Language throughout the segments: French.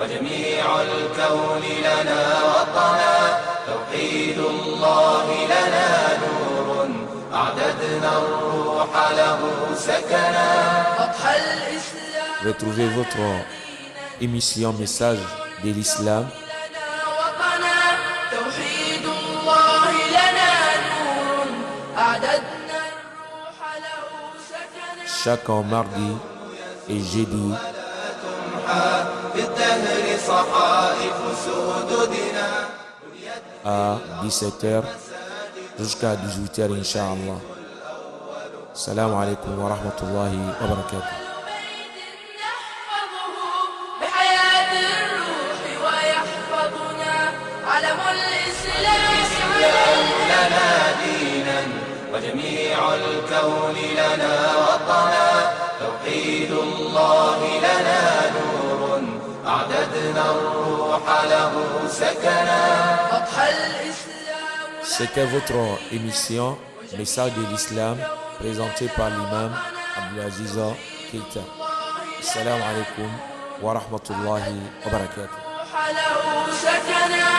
وجميع الكون لنا وطنا توحيد الله لنا نور أعددنا الروح له سكنا أضحى الإسلام. Retrouvez votre émission Message de l'Islam توحيد الله لنا نور أعددنا الروح له سكنا chaque mardi et jeudi في الدهر صحائف سدودنا à 17h jusqu'à 18h Inch'Allah. Salam alaikum wa rahmatullahi wa barakatuh. نحفظه بحياة الروح ويحفظنا علم الإسلام لنا دينا وجميع الكون لنا وطنا توحيد الله لنا نور أعددنا الروح له سكنا أضحى الإسلام. C'était votre émission Message de l'Islam présentée par l'imam Abdelaziz Keita. Assalamu alaikum wa rahmatullahi wa barakatuh. له سكنا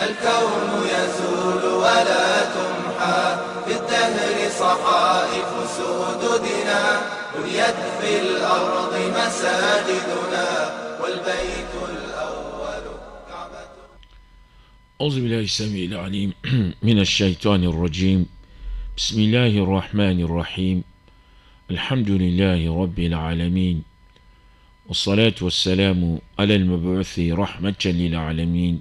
الكون يزول ولا تمحى في الدهر صحائف سدودنا بنيت في الأرض مساجدنا والبيت الأول كعبة. أعوذ بالله السميع العليم من الشيطان الرجيم. بسم الله الرحمن الرحيم. الحمد لله رب العالمين والصلاة والسلام على المبعوث رحمة للعالمين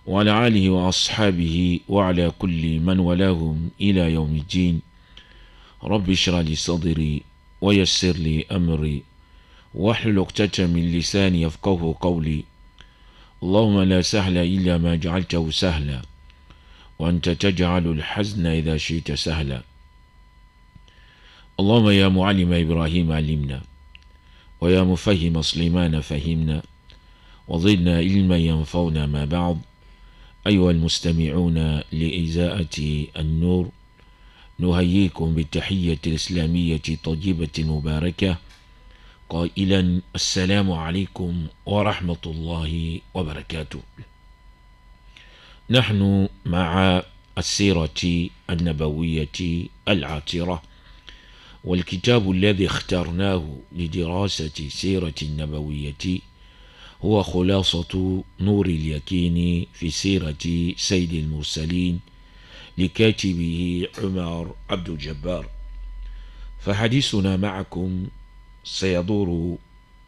وعلى آله وأصحابه وعلى كل من ولاهم إلى يوم الدين. رب اشرح لي صدري ويسر لي أمري واحلل عقدة من لساني يفقهوا قولي. اللهم لا سهل إلا ما جعلته سهلا وأنت تجعل الحزن إذا شئت سهلا. اللهم يا معلم إبراهيم علمنا ويا مفهم سليمان فهمنا وزدنا علما ينفعنا ما بعد. أيها المستمعون لإذاعة النور نهيئكم بالتحية الإسلامية طيبة مباركة قائلا السلام عليكم ورحمة الله وبركاته. نحن مع السيرة النبوية العاطرة، والكتاب الذي اخترناه لدراسة سيرة النبوية هو خلاصة نور اليقين في سيرة سيد المرسلين لكاتبه عمر عبد الجبار. فحديثنا معكم سيدور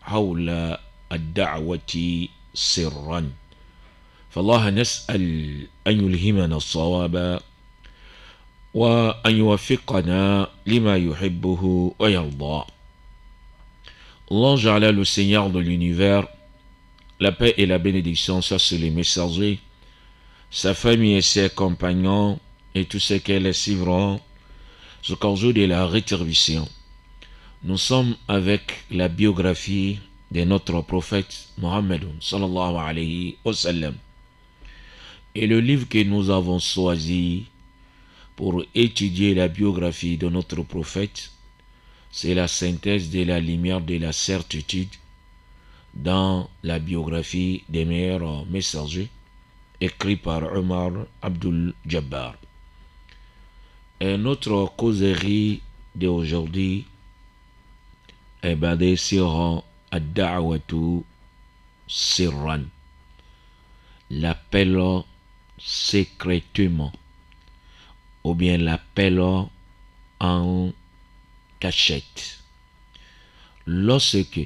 حول الدعوة سرا، فالله نسأل أن يلهمنا الصواب وأن يوفقنا لما يحبه ويرضى. L'ange Allah, le Seigneur de l'univers, la paix et la bénédiction soient sur les messagers, sa famille et ses compagnons et tous ceux qui les suivront jusqu'au jour de la rétribution. Nous sommes avec la biographie de notre prophète Mohammed sallallahu alayhi wa sallam. Et le livre que nous avons choisi pour étudier la biographie de notre prophète, c'est la synthèse de la lumière de la certitude dans la biographie des meilleurs messagers, écrit par Omar Abdul Jabbar. Et notre causerie d'aujourd'hui est basée sur Ad-Da'watu Sirran, l'appel secrètement, ou bien l'appel en cachette. Lorsque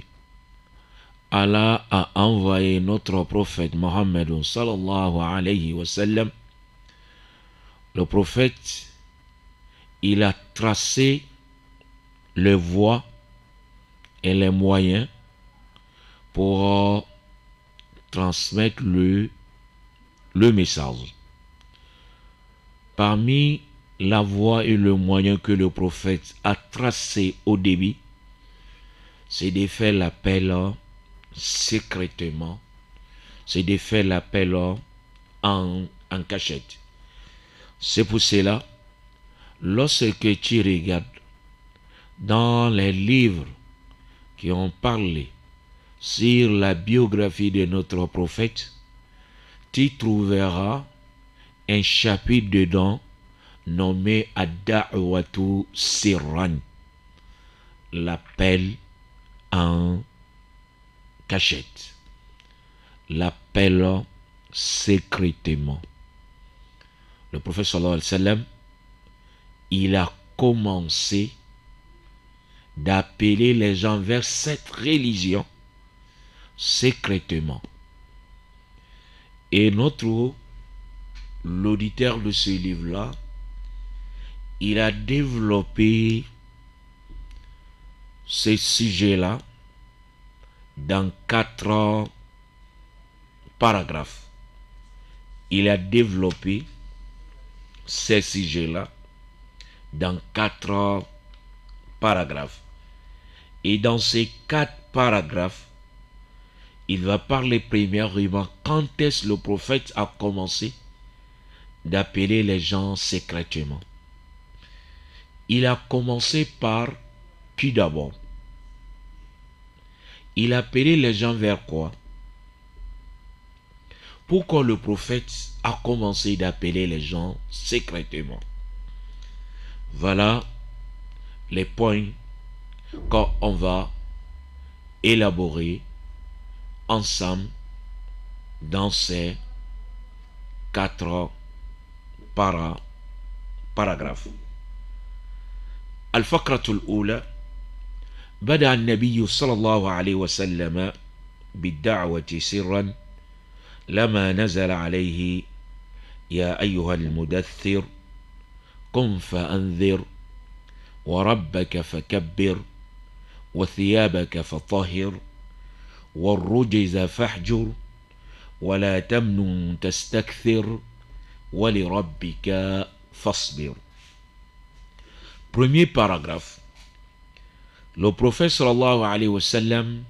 Allah a envoyé notre prophète Mohammed sallallahu alayhi wa sallam, le prophète, il a tracé les voies et les moyens pour transmettre le message. Parmi la voie et le moyen que le prophète a tracé au début, c'est de faire l'appel secrètement, c'est de faire l'appel en cachette. C'est pour cela, lorsque tu regardes dans les livres qui ont parlé sur la biographie de notre prophète, tu trouveras un chapitre dedans nommé Ad-Da'watu Sirran, l'appel en cachette, l'appel secrètement. Le prophète sallallahu alayhi wa sallam, il a commencé d'appeler les gens vers cette religion secrètement. Et l'auditeur de ce livre-là, il a développé ce sujet-là dans 4 paragraphes. Il a développé ces sujets-là dans 4 paragraphes. Et dans ces 4 paragraphes, il va parler premièrement quand est-ce le prophète a commencé d'appeler les gens secrètement. Il a commencé par qui d'abord? Il appelait les gens vers quoi? Pourquoi le prophète a commencé d'appeler les gens secrètement? Voilà les points qu'on va élaborer ensemble dans ces 4 paragraphes. الفقرة الأولى: بدأ النبي صلى الله عليه وسلم بالدعوة سرا لما نزل عليه يا أيها المدثر قم فأنذر وربك فكبر وثيابك فطهر والرجز فاهجر ولا تمنن تستكثر ولربك فاصبر. Premier paragraphe. Le prophète sallallahu alayhi wa sallam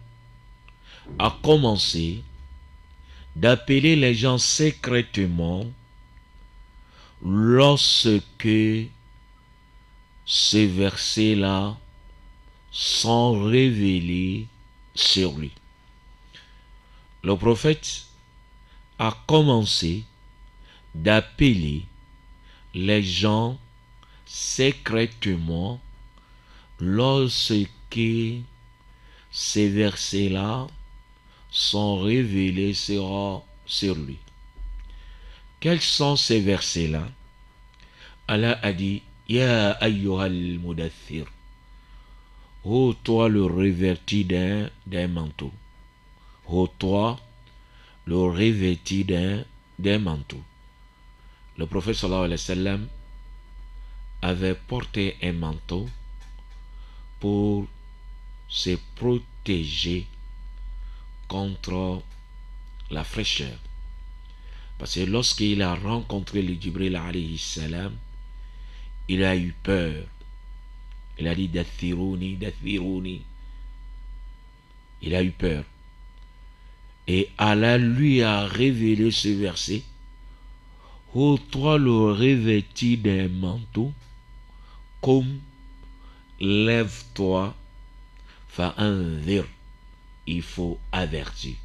a commencé d'appeler les gens secrètement lorsque ces versets-là sont révélés sur lui. Le prophète a commencé d'appeler les gens secrètement lorsque ces versets-là sont révélés sur lui. Quels sont ces versets-là? Allah a dit: Ya ayyuhal mudaththir, ô toi le revêti d'un manteau. Ô toi le revêti d'un manteau. Le prophète sallallahu alayhi wa sallam avait porté un manteau pour se protéger contre la fraîcheur. Parce que lorsqu'il a rencontré le Jibril alayhi salam, il a eu peur. Il a dit dathiruni, dathiruni. Il a eu peur. Et Allah lui a révélé ce verset: ô toi le revêti d'un manteau, comme lève-toi, fa'anzir, il faut avertir.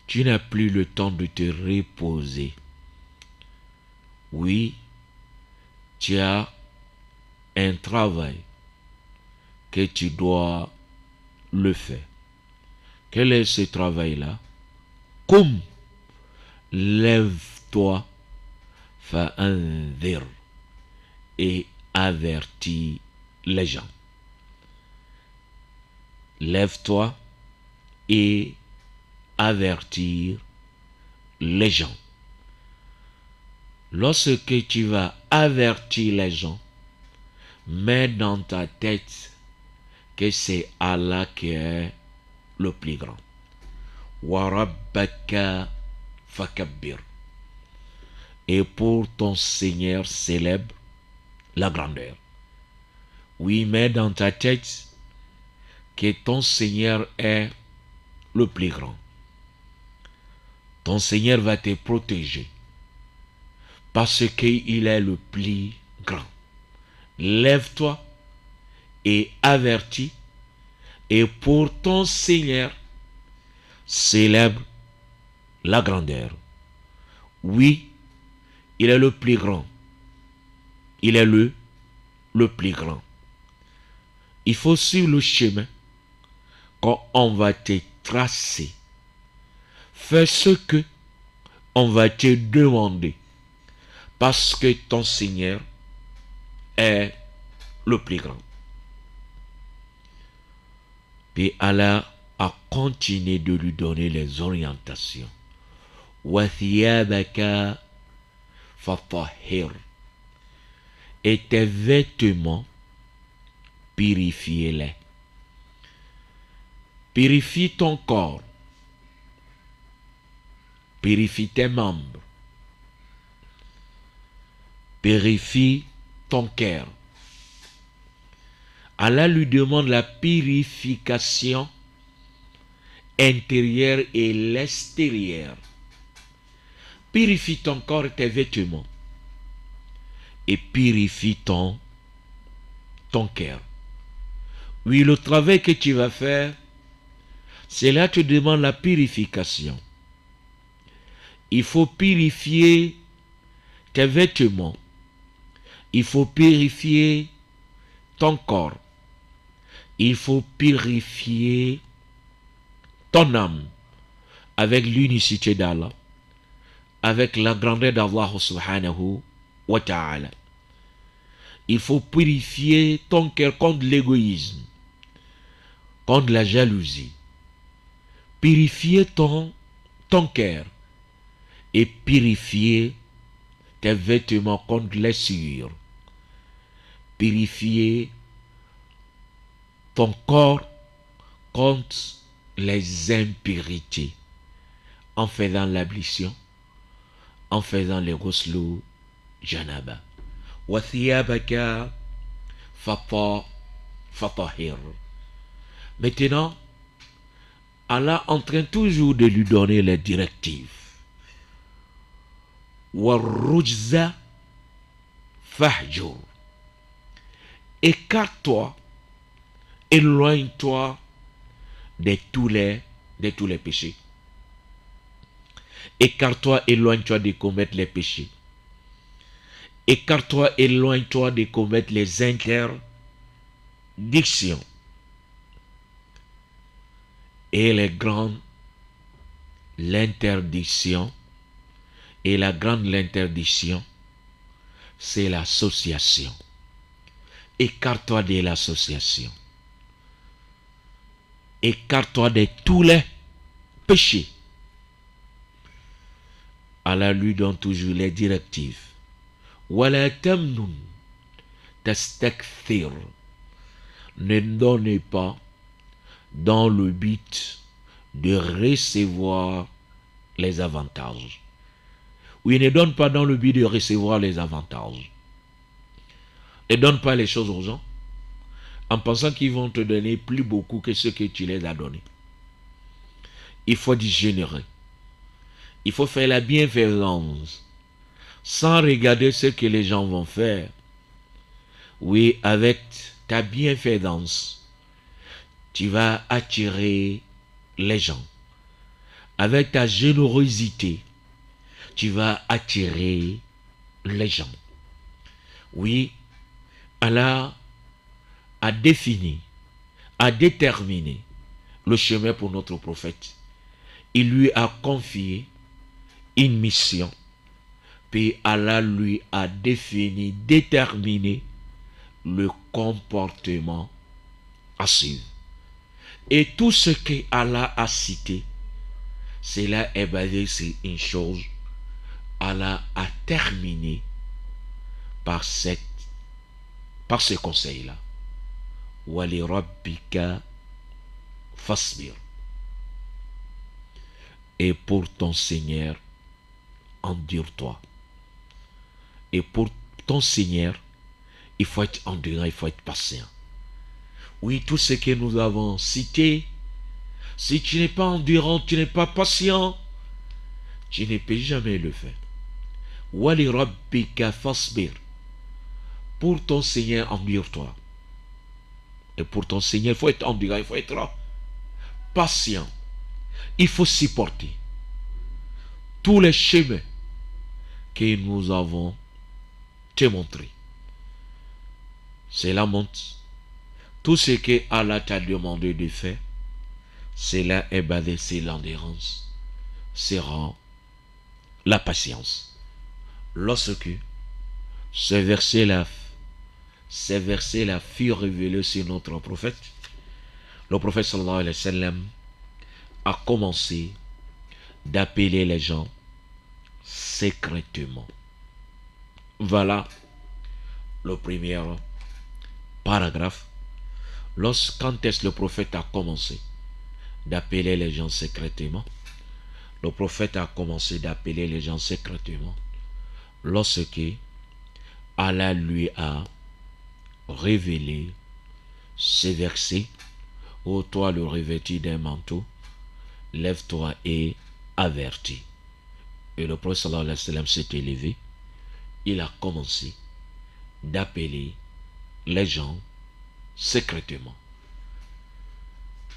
Tu n'as plus le temps de te reposer. Oui, tu as un travail que tu dois le faire. Quel est ce travail-là? Comme lève-toi, fa'anzir, et avertis les gens. Lève-toi et avertir les gens. Lorsque tu vas avertir les gens, mets dans ta tête que c'est Allah qui est le plus grand. Wa rabbaka fakabbir. Et pour ton Seigneur célèbre la grandeur. Oui, mets dans ta tête que ton Seigneur est le plus grand. Ton Seigneur va te protéger parce qu'il est le plus grand. Lève-toi et avertis Et pour ton Seigneur, célèbre la grandeur. Oui, il est le plus grand. Il est le plus grand. Il faut suivre le chemin quand on va te tracer. Fais ce que on va te demander. Parce que ton Seigneur est le plus grand. Puis Allah a continué de lui donner les orientations. وَثِيَابَكَ فَطَهِّرْ. Et tes vêtements, purifiez-les. Purifie ton corps. Purifie tes membres. Purifie ton cœur. Allah lui demande la purification intérieure et l'extérieure. Purifie ton corps et tes vêtements. Et purifie ton cœur. Oui, le travail que tu vas faire, c'est là que tu demandes la purification. Il faut purifier tes vêtements. Il faut purifier ton corps. Il faut purifier ton âme avec l'unicité d'Allah, avec la grandeur d'Allah subhanahu wa ta'ala. Il faut purifier ton cœur contre l'égoïsme, contre la jalousie. Purifier ton cœur et purifier tes vêtements contre les souillures. Purifier ton corps contre les impurités en faisant l'ablution, en faisant les ghusl janaba. Wa thiyabaka fatahhir. Maintenant, Allah en train toujours de lui donner les directives. Wa rujza fahjur. Écarte-toi, éloigne-toi de tous les péchés. Écarte-toi, éloigne-toi de commettre les péchés. Écarte-toi, éloigne-toi de commettre les interdictions. Et l'interdiction, et la grande l'interdiction, c'est l'association. Écarte-toi de l'association. Écarte-toi de tous les péchés. Allah lui donne toujours les directives. Wala tamnun tastakthir. Ne donnez pas dans le but de recevoir les avantages. Oui, ne donne pas dans le but de recevoir les avantages. Ne donne pas les choses aux gens en pensant qu'ils vont te donner plus beaucoup que ce que tu les as donné. Il faut être généreux. Il faut faire la bienfaisance sans regarder ce que les gens vont faire. Oui, avec ta bienfaisance, tu vas attirer les gens. Avec ta générosité, tu vas attirer les gens. Oui, Allah a défini, a déterminé le chemin pour notre prophète. Il lui a confié une mission. Puis Allah lui a défini, déterminé le comportement à suivre. Et tout ce que Allah a cité, cela est basé sur une chose. Allah a terminé par ce conseil-là. Wali rabbika fasbir. Et pour ton Seigneur, endure-toi. Et pour ton Seigneur, il faut être endurant, il faut être patient. Oui, tout ce que nous avons cité, si tu n'es pas endurant, tu n'es pas patient, tu ne peux jamais le faire. Wali rabbika fasbir. Pour ton Seigneur, endure-toi. Et pour ton Seigneur, il faut être endurant, il faut être patient. Il faut supporter tous les chemins que nous avons te montrés. Cela montre tout ce que Allah t'a demandé de faire. Cela est basé sur l'endurance, sur la patience. Lorsque ce verset-là fut révélé sur notre prophète, le prophète sallallahu alayhi wa sallam a commencé d'appeler les gens secrètement. Voilà le premier paragraphe. Quand est-ce le prophète a commencé d'appeler les gens secrètement? Le prophète a commencé d'appeler les gens secrètement lorsque Allah lui a révélé ces versets. Ô toi le revêtu d'un manteau, lève-toi et avertis. Et le prophète sallallahu alayhi wa sallam s'est élevé. Il a commencé d'appeler les gens secrètement.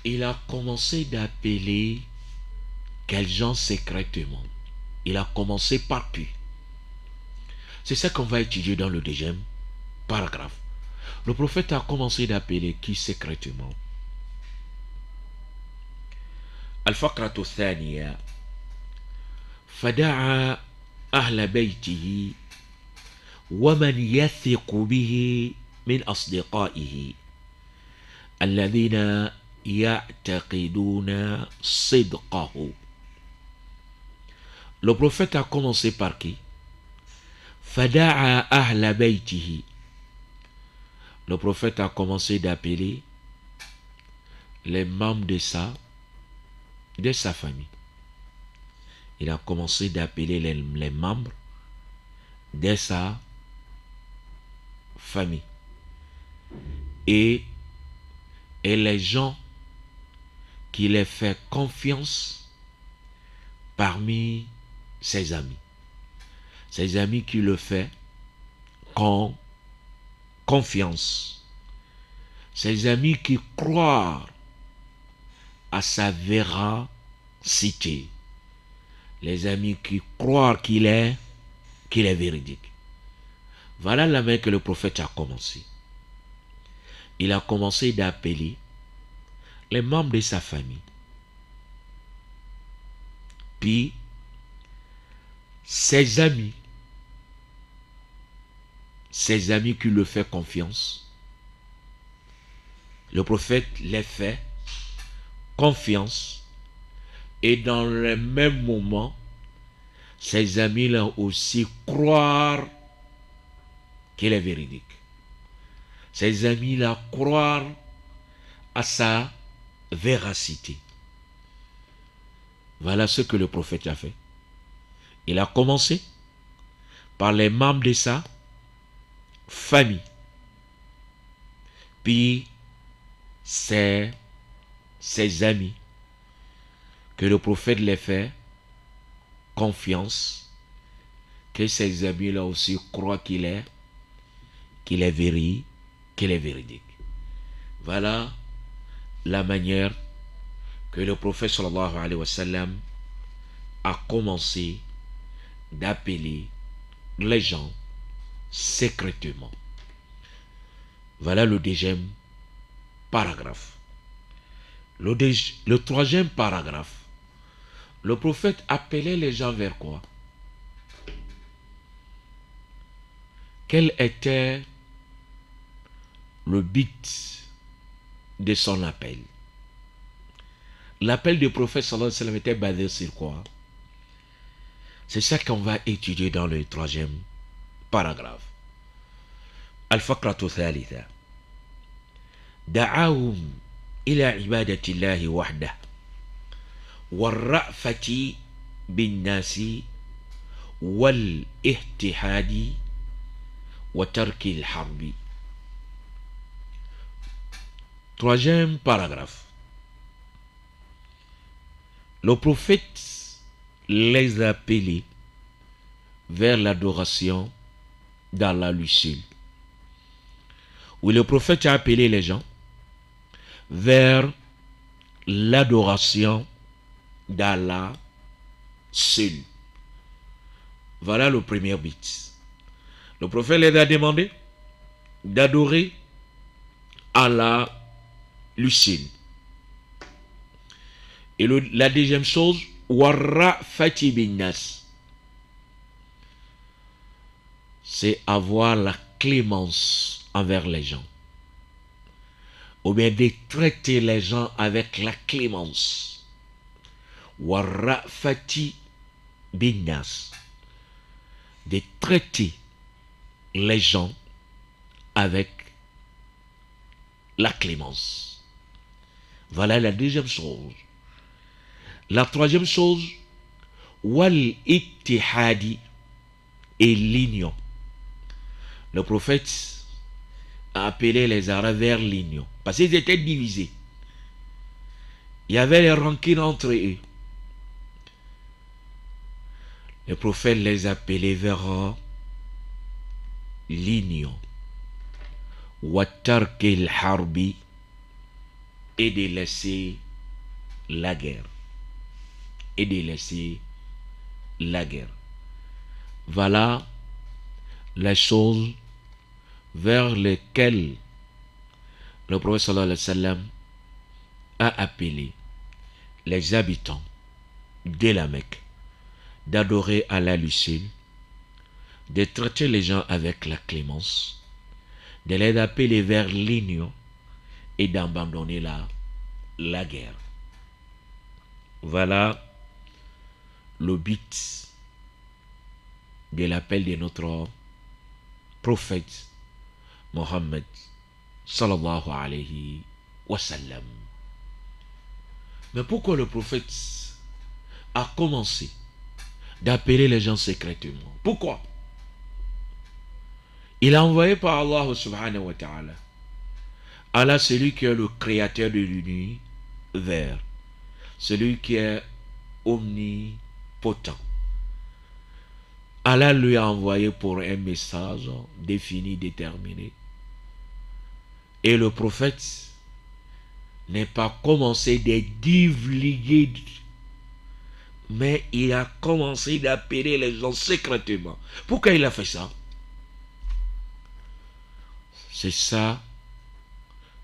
Il a commencé d'appeler quels gens secrètement? Il a commencé par qui? C'est ça qu'on va étudier dans le deuxième paragraphe. Le prophète a commencé d'appeler qui secrètement? Al-Faqratu Thaniya. Fada'a ahla baytihi wa man yathiqu bihi min asdiqaihi alladhina ya'taqiduna sidqahu. Le prophète a commencé par qui? Fada'a ahla baytihi. Le prophète a commencé d'appeler les membres de sa famille. Il a commencé d'appeler les membres de sa famille. Et les gens qui les fait confiance parmi ses amis. Ses amis qui le fait confiance. Ses amis qui croient à sa véracité. Les amis qui croient qu'il est véridique. Voilà la main que le prophète a commencé. Il a commencé d'appeler les membres de sa famille. Puis, ses amis qui le font confiance. Le prophète les fait confiance. Et dans le même moment, ses amis-là aussi croient qu'il est véridique. Ses amis-là croient à sa véracité. Voilà ce que le prophète a fait. Il a commencé par les membres de sa famille. Puis, ses amis, que le prophète les fait confiance, que ses amis là aussi croient qu'il est véridique. Voilà la manière que le prophète sallallahu alayhi wa sallam a commencé d'appeler les gens secrètement. Voilà le deuxième paragraphe. Le troisième paragraphe. Le prophète appelait les gens vers quoi? Quel était le but de son appel? L'appel du prophète sallallahu alayhi wa sallam était basé sur quoi? C'est ça qu'on va étudier dans le troisième paragraphe. Al-Faqratu Thalitha. Da'ahum ila ibadatillahi wahdah. والرأفة بالناس والاهتحاد وترك الحرب. Troisième paragraphe. Le prophète les a appelés vers l'adoration d'Allah lui seul. Oui, le prophète a appelé les gens vers l'adoration d'Allah seul. Voilà le premier but. Le prophète les a demandé d'adorer Allah lui seul. Et la deuxième chose, warra fati binnas, c'est avoir la clémence envers les gens. Ou bien de traiter les gens avec la clémence. Warra fati binnas, de traiter les gens avec la clémence. Voilà la deuxième chose. La troisième chose, wal ittihadi, et l'union. Le prophète a appelé les Arabes vers l'union, parce qu'ils étaient divisés. Il y avait les rancines entre eux. Le prophète les a appelés vers l'union. Wattarkil harbi, et de laisser la guerre. Et de laisser la guerre. Voilà les choses vers lesquelles le prophète sallallahu alayhi wa sallam a appelé les habitants de la Mecque d'adorer Allah lui seul, de traiter les gens avec la clémence, de les appeler vers l'union et d'abandonner la guerre. Voilà le but de l'appel de notre prophète Mohammed sallallahu alayhi wa sallam. Mais pourquoi le prophète a commencé d'appeler les gens secrètement? Pourquoi? Il a envoyé par Allah subhanahu wa ta'ala, Allah, celui qui est le créateur de l'univers, celui qui est omnipotent. Allah lui a envoyé pour un message défini, déterminé. Et le prophète n'est pas commencé de divulguer, mais il a commencé d'appeler les gens secrètement. Pourquoi il a fait ça? C'est ça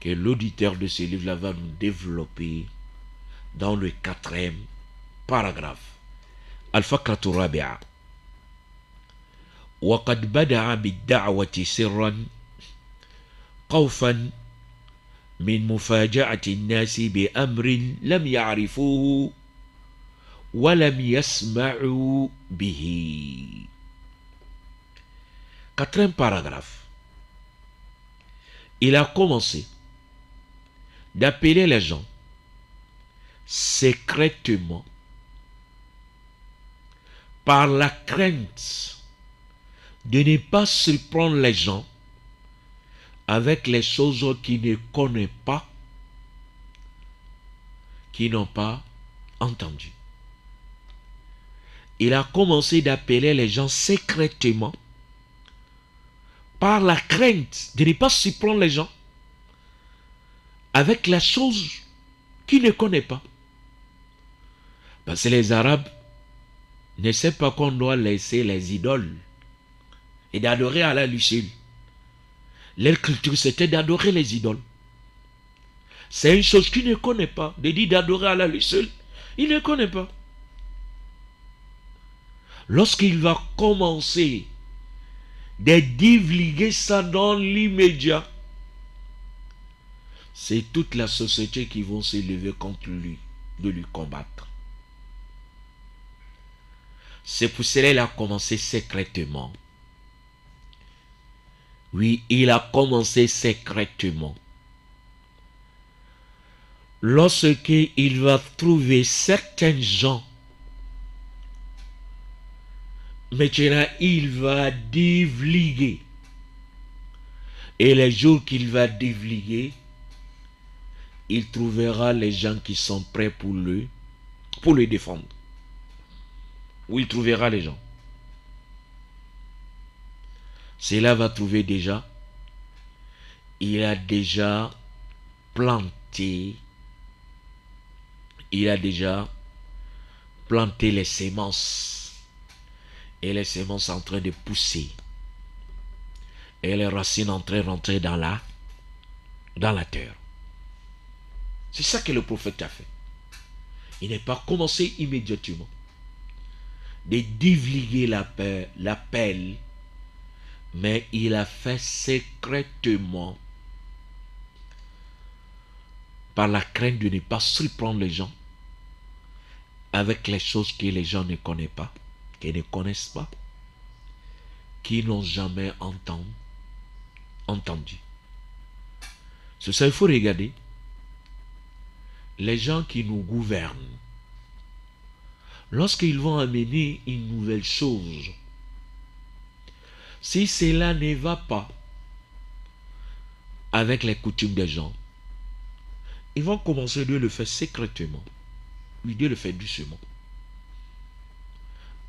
que l'auditeur de ce livre-là va nous développer dans le 4e paragraphe. Al-Fakratu Rabi'a. وقد بدأ بالدعوة سرا خوفا من مفاجأة الناس بأمر لم يعرفوه ولم يسمعوا به. 4e paragraphe. Il a commencé d'appeler les gens secrètement par la crainte de ne pas surprendre les gens avec les choses qu'ils ne connaissent pas, qui n'ont pas entendu. Il a commencé d'appeler les gens secrètement par la crainte de ne pas surprendre les gens avec la chose qu'ils ne connaissent pas. Parce que les Arabes ne savent pas qu'on doit laisser les idoles et d'adorer Allah lui seul. Leur culture, c'était d'adorer les idoles. C'est une chose qu'il ne connaît pas, de dire d'adorer Allah lui seul. Il ne connaît pas. Lorsqu'il va commencer de divulguer ça dans l'immédiat, c'est toute la société qui vont se lever contre lui, de lui combattre. C'est pour cela qu'il a commencé secrètement. Oui, il a commencé secrètement. Lorsqu'il va trouver certains gens, maintenant il va divulguer. Et les jours qu'il va divulguer, il trouvera les gens qui sont prêts pour le défendre. Où il trouvera les gens. Cela va trouver déjà, il a déjà planté planté, il a déjà planté les semences. Et les semences sont en train de pousser. Et les racines sont en train de rentrer dans la terre. C'est ça que le prophète a fait. Il n'est pas commencé immédiatement de divulguer l'appel, mais il a fait secrètement par la crainte de ne pas surprendre les gens avec les choses que les gens ne connaissent pas, qui ne connaissent pas, qui n'ont jamais entendu. C'est ça, il faut regarder. Les gens qui nous gouvernent, lorsqu'ils vont amener une nouvelle chose, si cela ne va pas avec les coutumes des gens, ils vont commencer de le faire secrètement, puis de le faire doucement.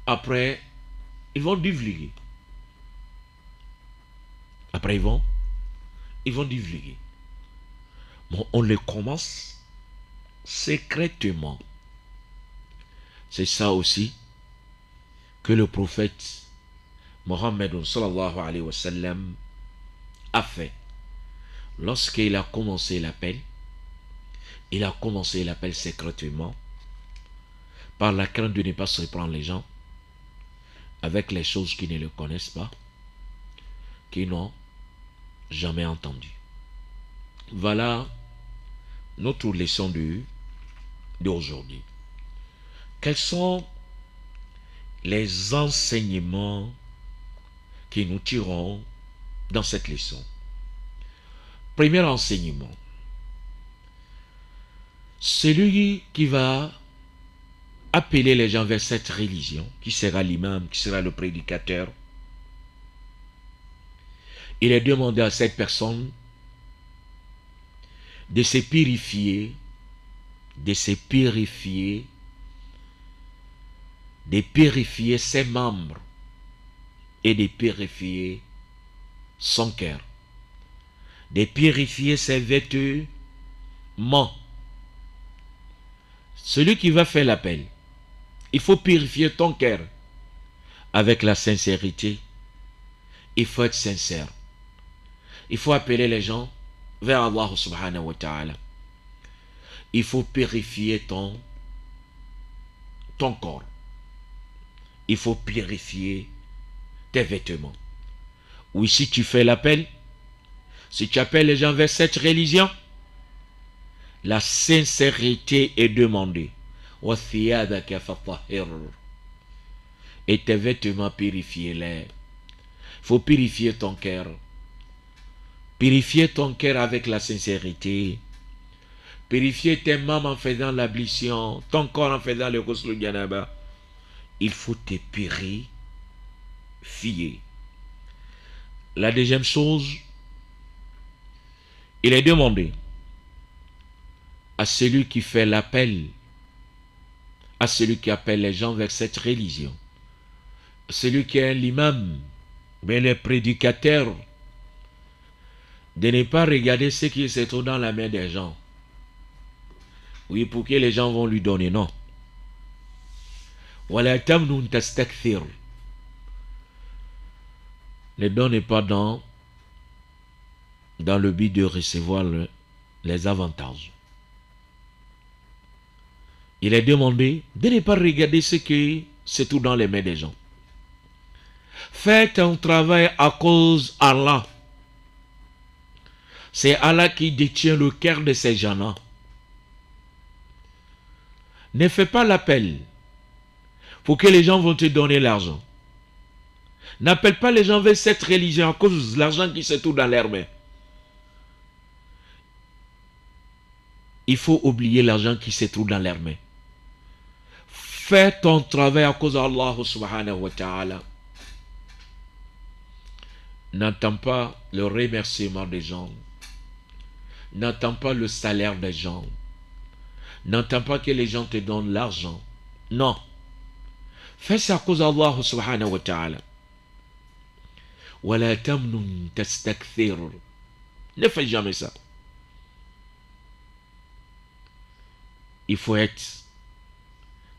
Après, ils vont divulguer. Après, ils vont divulguer. Bon, on le commence secrètement. C'est ça aussi que le prophète Mohammed sallallahu alayhi wa sallam a fait. Lorsqu'il a commencé l'appel, il a commencé l'appel secrètement par la crainte de ne pas surprendre les gens avec les choses qui ne le connaissent pas, qui n'ont jamais entendu. Voilà notre leçon d'aujourd'hui. Quels sont les enseignements que nous tirons dans cette leçon? Premier enseignement. Celui qui va appeler les gens vers cette religion, qui sera l'imam, qui sera le prédicateur, il est demandé à cette personne de se purifier, de purifier ses membres et de purifier son cœur, de purifier ses vêtements. Celui qui va faire l'appel, il faut purifier ton cœur avec la sincérité. Il faut être sincère. Il faut appeler les gens vers Allah subhanahu wa ta'ala. Il faut purifier ton corps. Il faut purifier tes vêtements. Oui, si tu fais l'appel, si tu appelles les gens vers cette religion, la sincérité est demandée. Et tes vêtements, purifiez-les. Il faut purifier ton cœur. Purifier ton cœur avec la sincérité. Purifier tes membres en faisant l'ablution, ton corps en faisant le ghusl janaba. Il faut te purifier. La deuxième chose, il est demandé à celui qui fait l'appel, à celui qui appelle les gens vers cette religion, celui qui est l'imam, mais le prédicateur, de ne pas regarder ce qui se trouve dans la main des gens. Oui, pour que les gens vont lui donner, non. Ne donne pas dans le but de recevoir les avantages. Il est demandé de ne pas regarder ce qui se trouve dans les mains des gens. Faites un travail à cause d'Allah. C'est Allah qui détient le cœur de ces gens-là. Ne fais pas l'appel pour que les gens vont te donner l'argent. N'appelle pas les gens vers cette religion à cause de l'argent qui se trouve dans leurs mains. Il faut oublier l'argent qui se trouve dans leurs mains. Fais ton travail à cause d'Allah subhanahu wa ta'ala. N'attends pas le remerciement des gens. N'attends pas le salaire des gens. N'attends pas que les gens te donnent l'argent. Non. Fais ça à cause d'Allah subhanahu wa ta'ala. وَلَا تَمْنُنْ تَسْتَكْثِرُ. Ne fais jamais ça. il faut être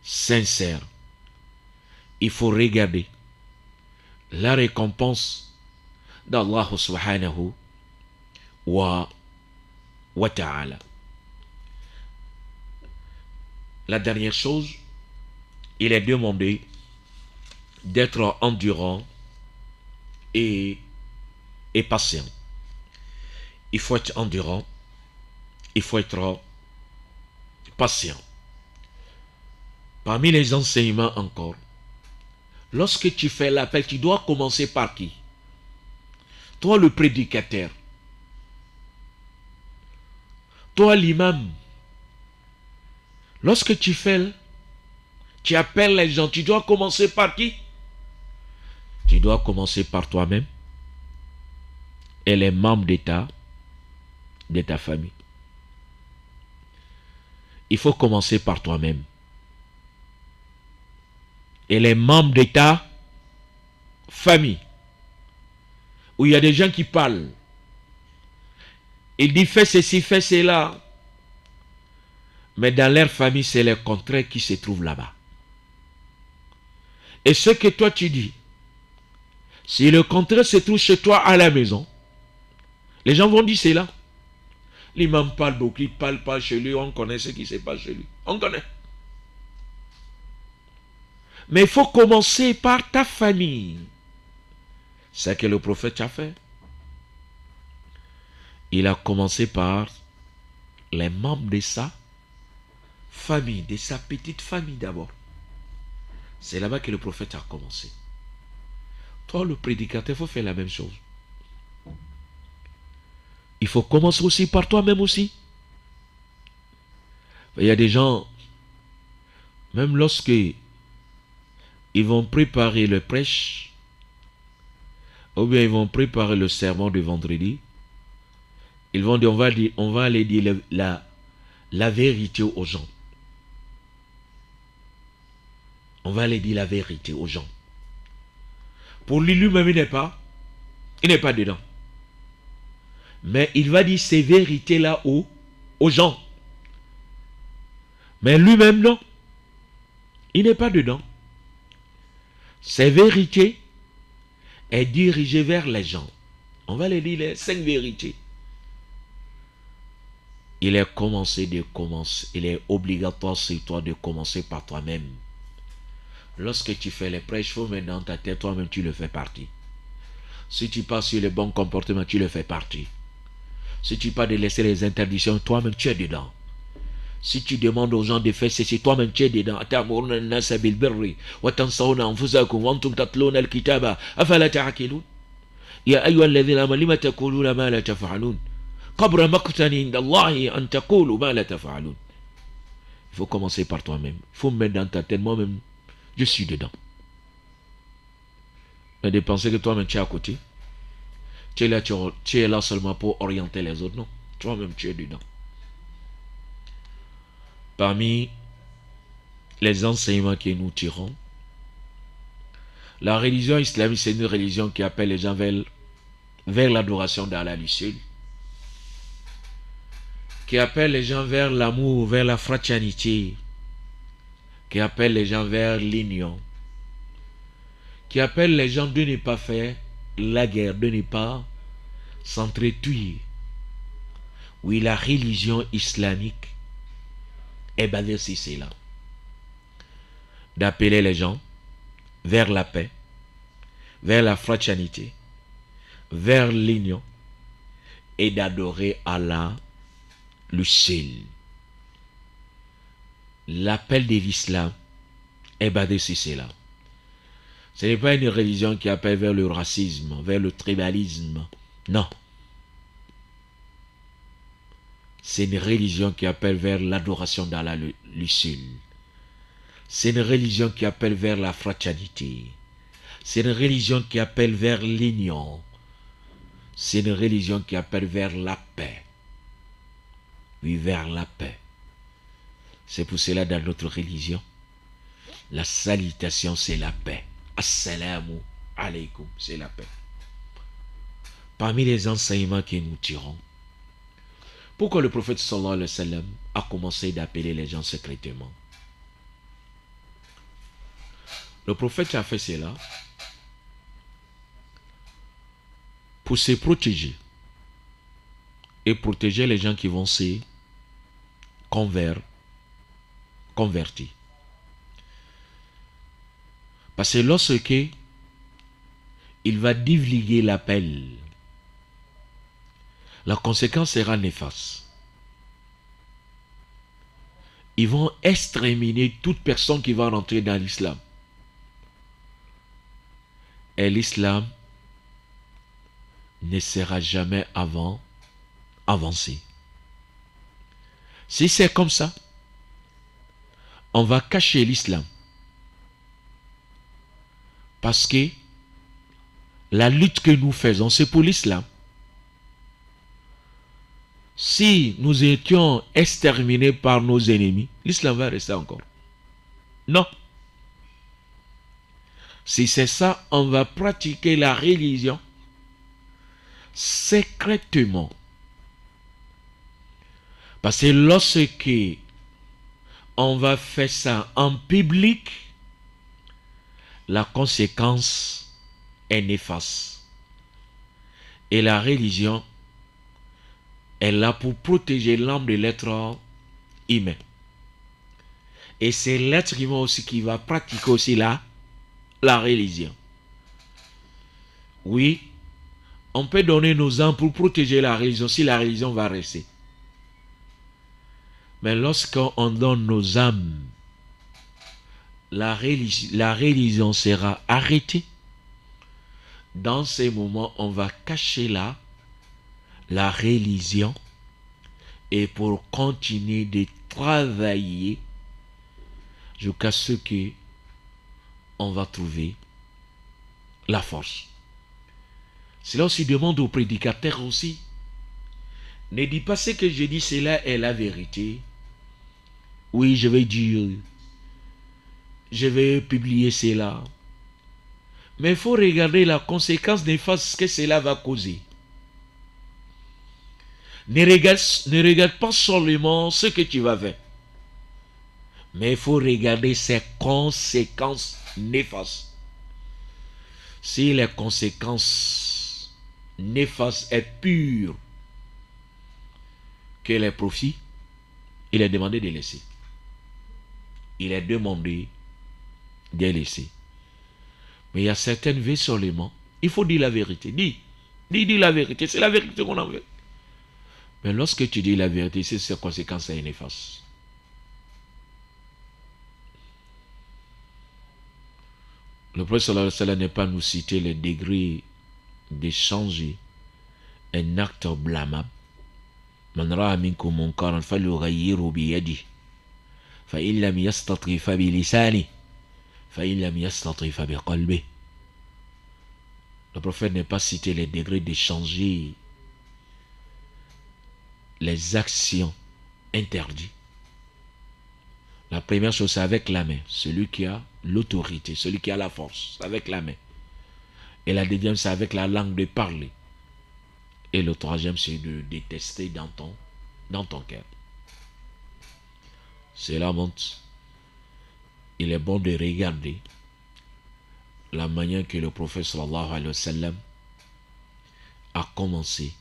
sincère. Il faut regarder la récompense d'Allah subhanahu wa ta'ala. La dernière chose, il est demandé d'être endurant et patient. Il faut être endurant, il faut être patient. Parmi les enseignements encore, lorsque tu fais l'appel, tu dois commencer par qui? Toi le prédicateur, toi l'imam. Lorsque tu appelles les gens, tu dois commencer par qui? Tu dois commencer par toi-même et les membres de ta famille. Il faut commencer par toi-même et les membres de ta famille. Où il y a des gens qui parlent. Il dit fais ceci, fais cela. Mais dans leur famille, c'est le contraire qui se trouve là-bas. Et ce que toi tu dis, si le contraire se trouve chez toi à la maison, les gens vont dire c'est là. L'imam parle beaucoup, il parle pas chez lui, on connaît ce qui se passe chez lui. On connaît. Mais il faut commencer par ta famille. C'est ce que le prophète a fait. Il a commencé par les membres de sa famille, de sa petite famille d'abord. C'est là-bas que le prophète a commencé. Toi, le prédicateur, il faut faire la même chose. Il faut commencer aussi par toi-même aussi. Il y a des gens, même lorsque ils vont préparer le prêche, ou bien ils vont préparer le sermon de vendredi, ils vont dire, on va aller dire la vérité aux gens. On va aller dire la vérité aux gens. Pour lui-même, il n'est pas dedans. Mais il va dire ces vérités-là aux gens. Mais lui-même, non. Il n'est pas dedans. Ces vérités est dirigée vers les gens. On va les dire les 5 vérités. Il est obligatoire sur toi de commencer par toi-même. Lorsque tu fais les prêches, il faut mettre dans ta tête, toi-même tu le fais partie. Si tu passes sur le bon comportement, tu le fais partie. Si tu parles de laisser les interdictions, toi-même tu es dedans. Si tu demandes aux gens de faire ceci, toi-même tu es dedans. Atamuruna an-nasa bil birri wa tansawna anfusakum wa antum tatluna al-kitaba afala ta'qilun. Ya ayyuha alladhina amanu lima taquluna ma la taf'alun. Qabra maqtan inda Allahi an taqulu ma la taf'alun. Il faut commencer par toi-même. Il faut mettre dans ta tête, moi-même, je suis dedans. Mais de penser que toi-même tu es à côté. Tu es là seulement pour orienter les autres. Non, toi-même tu es dedans. Parmi les enseignements que nous tirons, la religion islamique, c'est une religion qui appelle les gens vers l'adoration d'Allah du ciel, qui appelle les gens vers l'amour, vers la fraternité, qui appelle les gens vers l'union, qui appelle les gens de ne pas faire la guerre, de ne pas s'entretuer. Oui, la religion islamique est basée sur cela. D'appeler les gens vers la paix, vers la fraternité, vers l'union et d'adorer Allah le seul. L'appel de l'islam est basé sur cela. Ce n'est pas une religion qui appelle vers le racisme, vers le tribalisme. Non. C'est une religion qui appelle vers l'adoration d'Allah le seul. C'est une religion qui appelle vers la fraternité. C'est une religion qui appelle vers l'union. C'est une religion qui appelle vers la paix. Oui, vers la paix. C'est pour cela dans notre religion, la salutation c'est la paix. Assalamu alaikum, c'est la paix. Parmi les enseignements que nous tirons, pourquoi le prophète sallallahu alayhi wa sallam a commencé d'appeler les gens secrètement. Le prophète a fait cela pour se protéger et protéger les gens qui vont se convertir. Parce que lorsque il va divulguer l'appel, la conséquence sera néfaste. Ils vont exterminer toute personne qui va rentrer dans l'islam. Et l'islam ne sera jamais avancé. Si c'est comme ça, on va cacher l'islam. Parce que la lutte que nous faisons, c'est pour l'islam. Si nous étions exterminés par nos ennemis, l'islam va rester encore. Non. Si c'est ça, on va pratiquer la religion secrètement. Parce que lorsque on va faire ça en public, la conséquence est néfaste. Et la religion est là pour protéger l'âme de l'être humain. Et c'est l'être humain aussi qui va pratiquer aussi la religion. Oui, on peut donner nos âmes pour protéger la religion si la religion va rester. Mais lorsqu'on donne nos âmes, la religion sera arrêtée. Dans ces moments, on va cacher la religion et pour continuer de travailler jusqu'à ce que on va trouver la force. Cela aussi demande aux prédicateurs aussi. Ne dis pas ce que je dis, cela est la vérité. Oui, je vais dire, je vais publier cela. Mais il faut regarder la conséquence néfaste que cela va causer. Ne regarde pas seulement ce que tu vas faire. Mais il faut regarder ses conséquences néfastes. Si les conséquences néfastes est pure que les profits, il est demandé de laisser. Il est demandé de laisser. Mais il y a certaines vies seulement. Il faut dire la vérité. Dis la vérité. C'est la vérité qu'on en veut. Mais lorsque tu dis la vérité, c'est ses conséquences sont néfastes. Le prophète sallallahu alayhi wa sallam n'est pas nous citer les degrés de changer un acte blâmable. Man ra'a minkum munkaran falyughayyirhu biyadihi fa in lam yastati fa bilisanihi fa in lam yastati fa biqalbihi. Le prophète n'est pas cité les degrés de changer les actions interdites. La première chose, c'est avec la main. Celui qui a l'autorité, celui qui a la force, avec la main. Et la deuxième, c'est avec la langue de parler. Et le troisième, c'est de détester dans ton cœur. Cela montre. Il est bon de regarder la manière que le prophète sallallahu alayhi wa sallam a commencé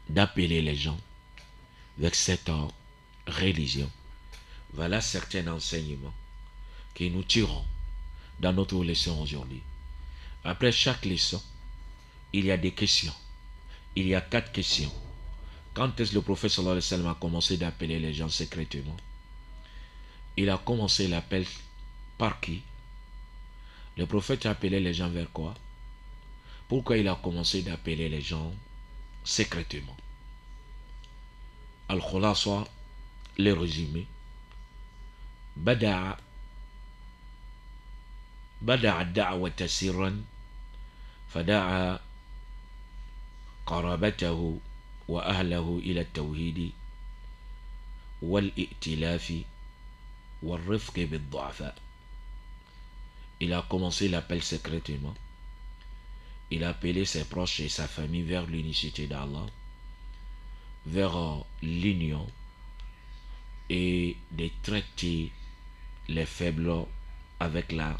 d'appeler les gens avec cette religion. Voilà certains enseignements que nous tirons dans notre leçon aujourd'hui. Après chaque leçon, il y a des questions. Il y a 4 questions. Quand est-ce que le prophète sallallahu alayhi wa sallam a commencé d'appeler les gens secrètement? Il a commencé l'appel par qui? Le prophète a appelé les gens vers quoi? Pourquoi il a commencé d'appeler les gens secrètement? Al-Khulasa, le résumé. بدأ الدعوة سرا فدعا قرابته وأهله إلى التوحيد والائتلاف والرفق بالضعفاء. Il a commencé l'appel secrètement. Il a appelé ses proches et sa famille vers l'unicité d'Allah, vers l'union, et de traiter les faibles avec la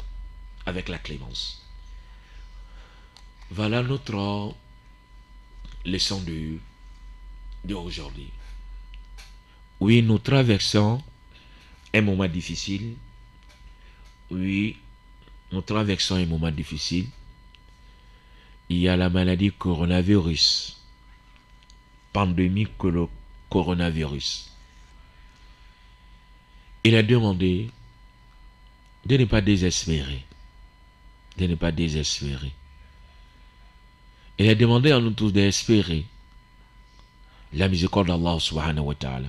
clémence. Voilà notre leçon d'aujourd'hui. Oui, nous traversons un moment difficile. Oui, nous traversons un moment difficile. Il y a la maladie coronavirus, pandémie coronavirus. Il a demandé de ne pas désespérer. De ne pas désespérer. Il a demandé à nous tous d'espérer la miséricorde d'Allah subhanahu wa ta'ala.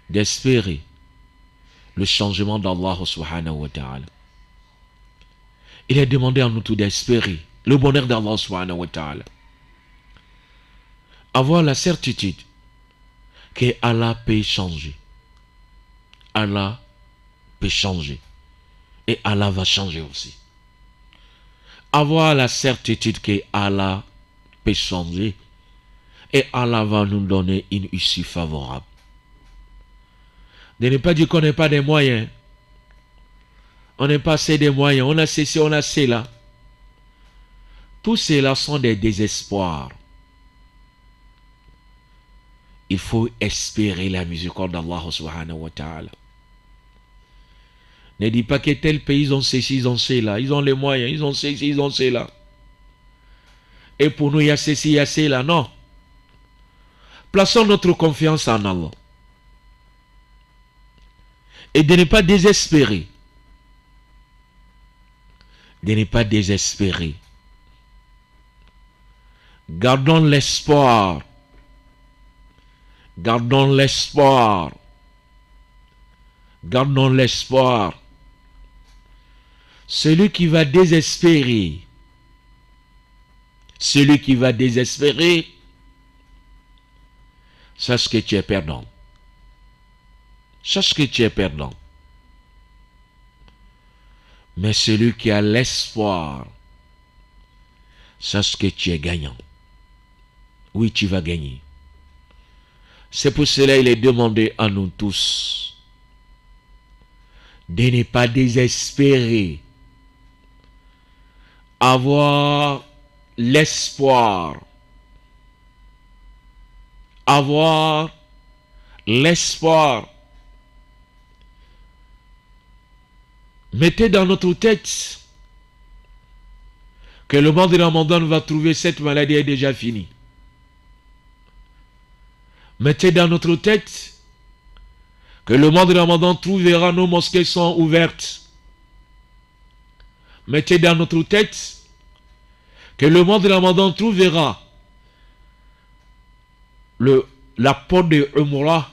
D'espérer le changement d'Allah subhanahu wa ta'ala. Il a demandé à nous tous d'espérer le bonheur d'Allah subhanahu wa ta'ala. Avoir la certitude que Allah peut changer. Allah peut changer. Et Allah va changer aussi. Avoir la certitude que Allah peut changer. Et Allah va nous donner une issue favorable. De ne pas dire qu'on n'a pas des moyens. On n'a pas assez de moyens. On a ceci, on a cela. Tous cela sont des désespoirs. Il faut espérer la miséricorde d'Allah subhanahu wa ta'ala. Ne dis pas que tel pays, ils ont ceci, ils ont cela. Ils ont les moyens, ils ont ceci, ils ont cela. Et pour nous, il y a ceci, il y a cela. Non. Plaçons notre confiance en Allah. Et de ne pas désespérer. De ne pas désespérer. Gardons l'espoir. Gardons l'espoir. Gardons l'espoir. Celui qui va désespérer. Celui qui va désespérer. Sache que tu es perdant. Sache que tu es perdant. Mais celui qui a l'espoir, sache que tu es gagnant. Oui, tu vas gagner. C'est pour cela qu'il est demandé à nous tous de ne pas désespérer. Avoir l'espoir. Avoir l'espoir. Mettez dans notre tête que le mois de Ramadan va trouver cette maladie est déjà finie. Mettez dans notre tête que le mois de Ramadan trouvera nos mosquées sont ouvertes. Mettez dans notre tête que le mois de Ramadan trouvera la porte de Umrah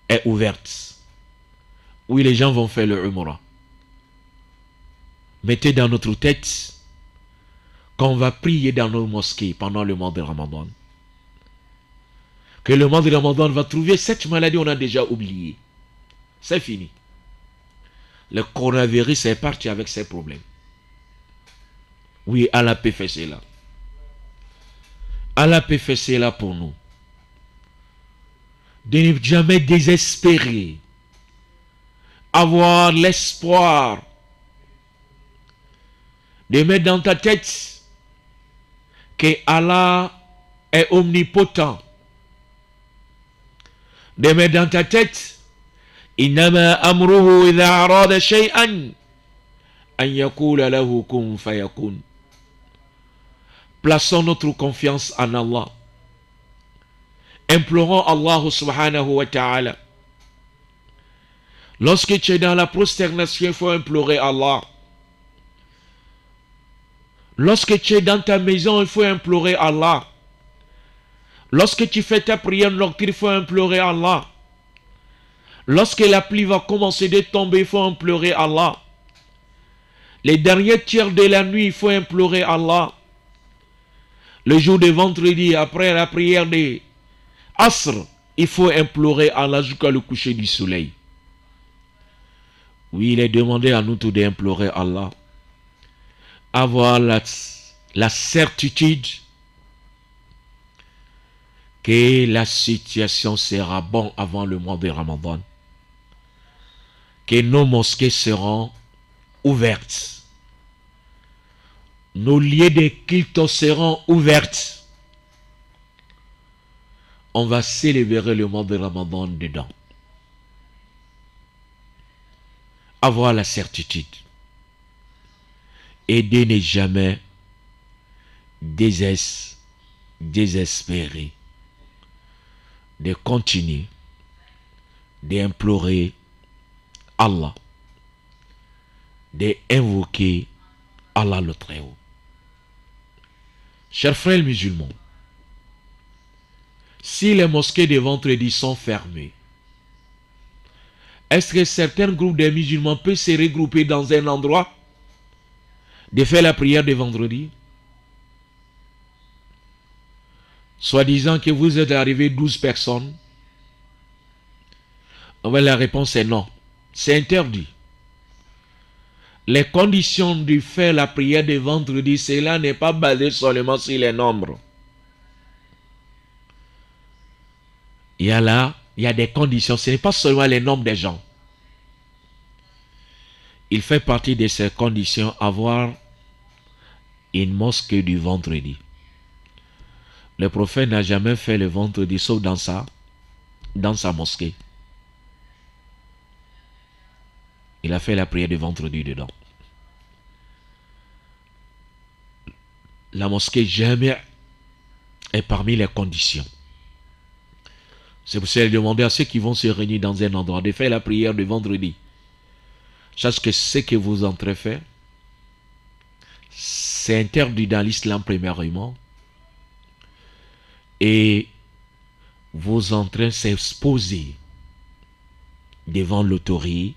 est ouverte. Oui, les gens vont faire le Umrah. Mettez dans notre tête qu'on va prier dans nos mosquées pendant le mois de Ramadan. Que le mois de Ramadan va trouver cette maladie, on a déjà oublié. C'est fini. Le coronavirus est parti avec ses problèmes. Oui, Allah peut faire cela. Allah peut faire cela pour nous. De ne jamais désespérer. Avoir l'espoir. De mettre dans ta tête que Allah est omnipotent. De mettre dans ta tête Innama amruhu idha arada shay'an an yakula lahu kun fayakun. Plaçons notre confiance en Allah. Implorons Allah subhanahu wa ta'ala. Lorsque tu es dans la prosternation, il faut implorer Allah. Lorsque tu es dans ta maison, il faut implorer Allah. Lorsque tu fais ta prière nocturne, il faut implorer Allah. Lorsque la pluie va commencer de tomber, il faut implorer Allah. Les derniers tiers de la nuit, il faut implorer Allah. Le jour de vendredi, après la prière de Asr, il faut implorer Allah jusqu'à le coucher du soleil. Oui, il est demandé à nous tous d'implorer Allah. Avoir la certitude que la situation sera bonne avant le mois de Ramadan, que nos mosquées seront ouvertes, nos lieux de culte seront ouverts. On va célébrer le mois de Ramadan dedans. Avoir la certitude et de ne jamais désespérer, de continuer d'implorer Allah, d'invoquer Allah le Très-Haut. Chers frères musulmans, si les mosquées de vendredi sont fermées, est-ce que certains groupes de musulmans peuvent se regrouper dans un endroit de faire la prière de vendredi? Soit disant que vous êtes arrivé 12 personnes. La réponse est non. C'est interdit. Les conditions de faire la prière de vendredi, cela n'est pas basé seulement sur les nombres. Il y a des conditions. Ce n'est pas seulement les nombres des gens. Il fait partie de ces conditions avoir une mosquée du vendredi. Le prophète n'a jamais fait le vendredi sauf dans sa mosquée. Il a fait la prière de vendredi dedans. La mosquée jamais est parmi les conditions. C'est pour ça qu'il a demandé à ceux qui vont se réunir dans un endroit de faire la prière de vendredi. Sachez que ce que vous entrez faire, c'est interdit dans l'islam premièrement. Et vous entrez s'exposer devant l'autorité.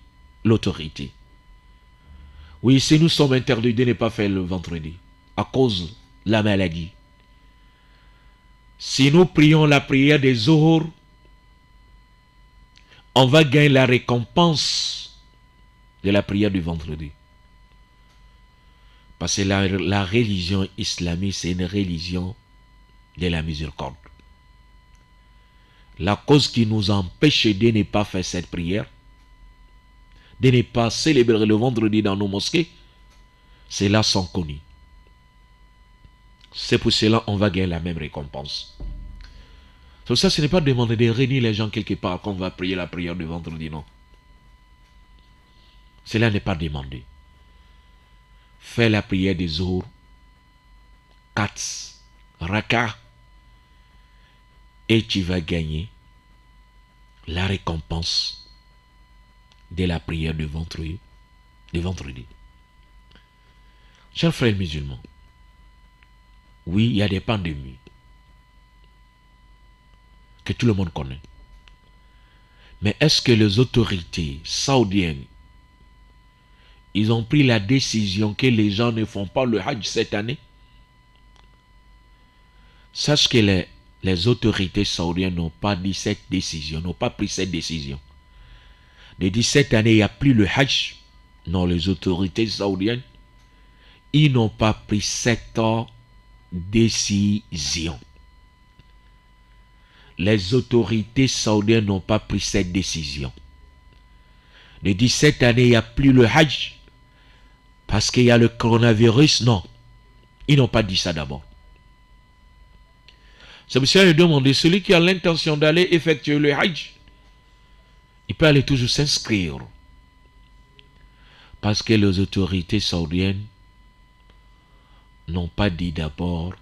Oui, si nous sommes interdits de ne pas faire le vendredi à cause de la maladie. Si nous prions la prière des Zohor, on va gagner la récompense de la prière du vendredi. Parce que la religion islamique, c'est une religion de la miséricorde. La cause qui nous empêche de ne pas faire cette prière, de ne pas célébrer le vendredi dans nos mosquées, c'est là sont connus. C'est pour cela qu'on va gagner la même récompense. Pour ça, ce n'est pas demander de réunir les gens quelque part quand on va prier la prière du vendredi, non. Cela n'est pas demandé. Fais la prière des Zohor, 4 Raka, et tu vas gagner la récompense de la prière de vendredi. Chers frères musulmans, oui, il y a des pandémies que tout le monde connaît. Mais est-ce que les autorités saoudiennes, ils ont pris la décision que les gens ne font pas le Hajj cette année? Sache que les autorités saoudiennes n'ont pas dit cette décision, n'ont pas pris cette décision. De dire cette année, il n'y a plus le Hajj. Non, les autorités saoudiennes, ils n'ont pas pris cette décision. Les autorités saoudiennes n'ont pas pris cette décision. De dire cette année, il n'y a plus le Hajj parce qu'il y a le coronavirus. Non, ils n'ont pas dit ça d'abord. C'est pour ça que je demande, celui qui a l'intention d'aller effectuer le Hajj, il peut aller toujours s'inscrire. Parce que les autorités saoudiennes n'ont pas dit d'abord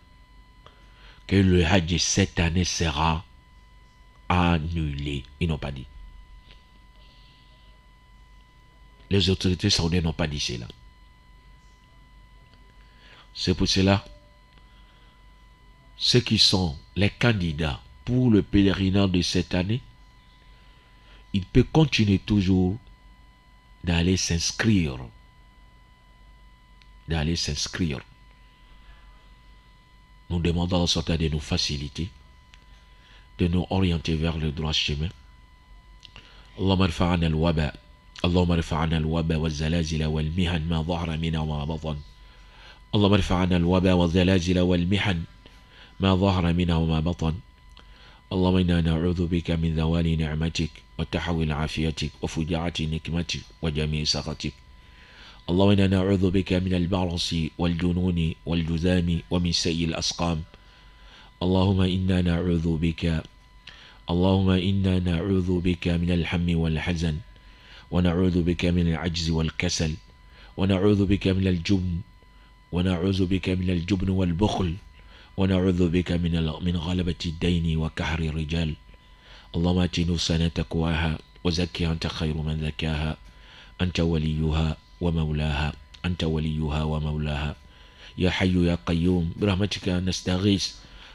que le Hajj cette année sera annulé. Ils n'ont pas dit. Les autorités saoudiennes n'ont pas dit cela. C'est pour cela, ceux qui sont les candidats pour le pèlerinage de cette année, ils peuvent continuer toujours d'aller s'inscrire. Nous demandons en sorte de nous faciliter, de nous orienter vers le droit chemin. Allahumma irfa'ana al-waba, Allahumma irfa'ana al-waba wal-zalazila wal-mihan ma dhahara minha wa ma batan. Allahumma irfa'ana al-waba wal-zalazila wal-mihan ما ظهر منها وما بطن اللهم إنا نعوذ بك من ذوال نعمتك وتحول عافيتك وفجاعة نكمتك وجميع سخطك. اللهم إنا نعوذ بك من البرص والجنون والجذام ومن سيء الأسقام. اللهم إنا نعوذ بك من الهم والحزن، ونعوذ بك من العجز والكسل، ونعوذ بك من الجبن والبخل، ونعوذ بك من غلبة الدين وكحر الرجال. اللهم آت نفوسنا تقواها وزكها أنت خير من زكاها، أنت وليها ومولاها. يا حي يا قيوم برحمتك نستغيث،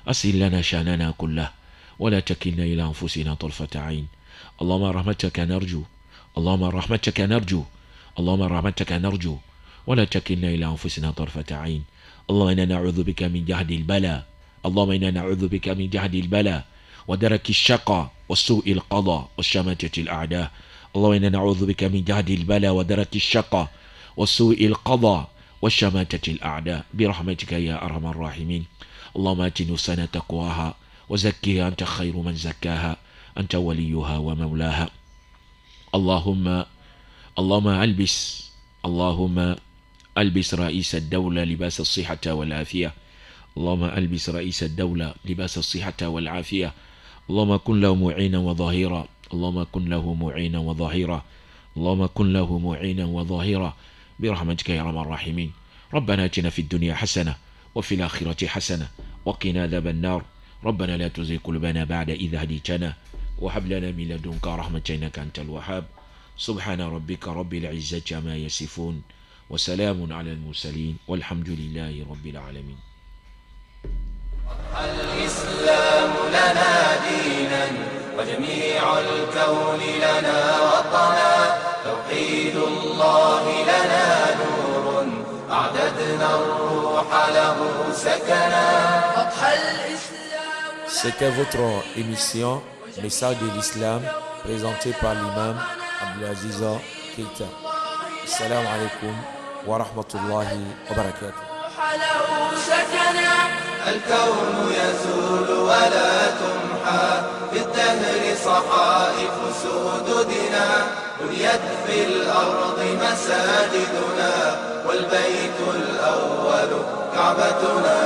أصلح لنا شأننا كله ولا تكلنا إلى أنفسنا طرفة عين. اللهم رحمتك نرجو ولا تكلنا إلى أنفسنا طرفة عين. اللهم إنا نعوذ بك من جهد البلاء ودرك الشقاء وسوء القضاء والشماتة الأعداء. اللهم إنا نعوذ بك من جهد البلاء ودرك الشقاء وسوء القضاء والشماتة الأعداء برحمتك يا أرحم الراحمين. اللهم آت نفوسنا تقواها وزكها أنت خير من زكاها، أنت وليها ومولاها. اللهم ألبس رئيس الدولة لباس الصحة والعافية. اللهم ألبس رئيس الدولة لباس الصحة والعافية. اللهم كن له معينا وظهيرا. برحمتك يا أرحم الراحمين. ربنا آتنا في الدنيا حسنة وفي الآخرة حسنة وقنا عذاب النار. ربنا لا تزغ قلوبنا بعد إذ هديتنا وهب لنا من لدنك رحمة إنك أنت الوهاب. سبحان ربك رب العزة عما يصفون وسلام على المرسلين والحمد لله رب العالمين. الإسلام لنا دينا وجميع الكون لنا وطنا، توحيد الله لنا نور أعددنا الروح له سكنا. C'était votre émission Message de l'Islam présentée par l'imam Abdelaziz Keita. Assalamu alaikum wa rahmatullahi wa barakatuh. الكون يزول ولا تمحى، في الدهر صحائف سوددنا، بنيت في الأرض مساجدنا، والبيت الأول كعبتنا.